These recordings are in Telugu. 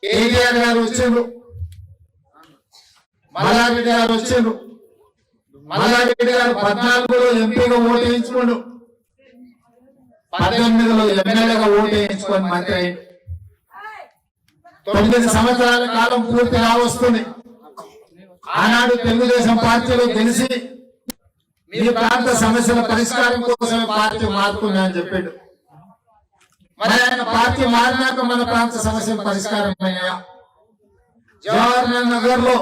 కేటీఆర్ గారు వచ్చిండ్రు, మల్లారెడ్డి గారు వచ్చిండ్రు. మల్లారెడ్డి గారు 14లో ఎంపీగా ఓటు వేయించుకోండు, 18లో ఎమ్మెల్యేగా ఓటు వేయించుకొని మంత్రి అయింది. 9 సంవత్సరాల కాలం పూర్తి కావస్తుంది. ఆనాడు తెలుగుదేశం పార్టీలో గెలిచి మీ ప్రాంత సమస్యల పరిష్కారం కోసమే పార్టీ మారుతుందని చెప్పాడు. మరి ఆయన పార్టీ మారినాక మన ప్రాంత సమస్యల పరిష్కారం అయ్యా. జవహర్ నగర్ లో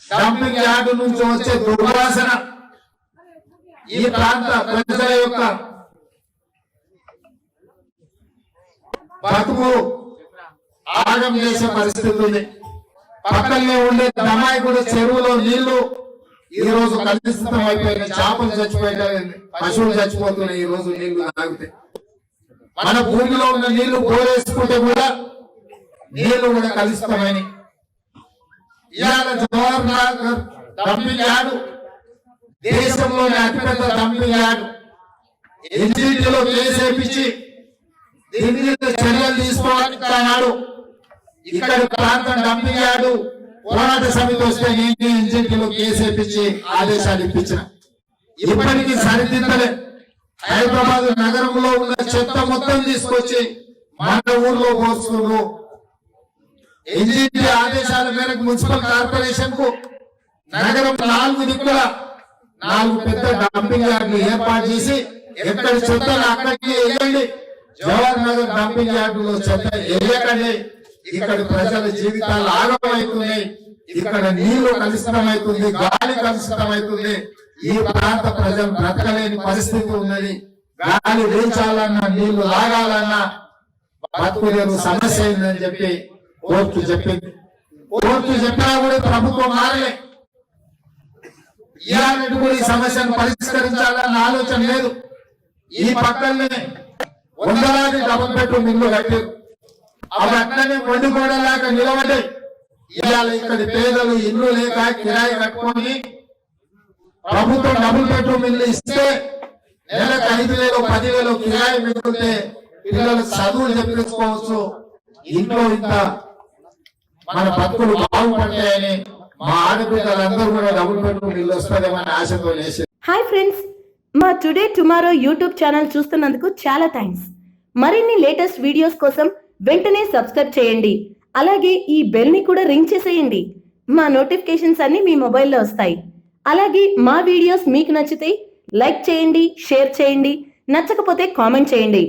డంపింగ్ యార్డు నుంచి వచ్చే దుర్వాసన ఈ ప్రాంత ప్రజల యొక్క బతుకు ఆగం చేసే పరిస్థితి ఉంది. పక్కనే ఉండే దమాయిగూడ చెరువులో నీళ్లు ఈ రోజు కలుషితం అయిపోయినాయి. చేపలు చచ్చిపోయాయి, పశువులు చచ్చిపోతున్నాయి. ఈ రోజు నీళ్లు తాగితే మన భూమిలో ఉన్న నీళ్లు బోరేసుకుంటే కూడా నీళ్లు కూడా కలుషితమైనవి. ఇవాళ జవహర్ నగర్ డంపింగ్ యార్డు దేశంలోని అతిపెద్ద డంపింగ్ యార్డు. ఎన్జిటిలో కేసు వేయించి దీని మీద చర్యలు తీసుకోవడానికి అన్నాడు. ఇక్కడ ప్రాంతం డంపింగ్ యార్డు పోరాట సమితి వస్తే నేను ఎన్జిటిలో కేసు వేయించి ఆదేశాలు ఇప్పించిన. ఇప్పటికీ సరిదిద్దలే. హైదరాబాద్ నగరంలో ఉన్న చెత్త మొత్తం తీసుకొచ్చి మన ఊర్లో పోస్తున్నారు. ఎన్జిటి ఆదేశాల మేరకు మున్సిపల్ కార్పొరేషన్ కు నగరం 4 దిక్కుల 4 పెద్ద డంపింగ్ యార్డులు ఏర్పాటు చేసి ఎక్కడ చెత్త అక్కడికి వేయండి. జవహర్ నగర్ డంపింగ్ యార్డులో చెత్త వేయకండి. ఇక్కడ ప్రజల జీవితాలు ఆగమవుతున్నాయి. ఇక్కడ నీళ్లు కలుషితమవుతుంది, గాలి కలుషితమవుతుంది. ఈ ప్రాంత ప్రజలు బ్రతకలేని పరిస్థితి ఉన్నది. గాలి పీల్చాలన్నా నీళ్లు లాగాలన్నా బతుకులేరు సమస్య అయిందని చెప్పి కోర్టు చెప్పింది. కోర్టు చెప్పినా కూడా ప్రభుత్వం మారలే. ఇలాంటి కూడా ఈ సమస్యను పరిష్కరించాలన్న ఆలోచన లేదు. ఈ పక్కనే వందలాది డబుల్ బెడ్రూమ్ ఇల్లు కట్టారు. అవి అట్లనే వండుకోవడంలాగా నిలబడ్డాయి. ఇవాళ ఇక్కడ పేదలు ఇల్లు లేక కిరాయి కట్టుకొని ప్రభుత్వం డబుల్ బెడ్రూమ్ ఇల్లు ఇస్తే నెలకు 5,000 10,000 కిరాయి మిగిలితే పిల్లలు చదువులు చెప్పించుకోవచ్చు. ఇంట్లో ఇంత మన బతుకులు బాగుపడతాయని మా ఆడపిల్లలందరూ కూడా డబుల్ బెడ్రూమ్ ఇల్లు వస్తుందేమని ఆశతో వేసి. హాయ్ ఫ్రెండ్స్, మా టుడే టుమారో యూట్యూబ్ ఛానల్ చూస్తున్నందుకు చాలా థ్యాంక్స్. మరిన్ని లేటెస్ట్ వీడియోస్ కోసం వెంటనే సబ్స్క్రైబ్ చేయండి. అలాగే ఈ బెల్ ని కూడా రింగ్ చేసేయండి. మా నోటిఫికేషన్స్ అన్ని మీ మొబైల్లో వస్తాయి. అలాగే మా వీడియోస్ మీకు నచ్చితే లైక్ చేయండి, షేర్ చేయండి, నచ్చకపోతే కామెంట్ చేయండి.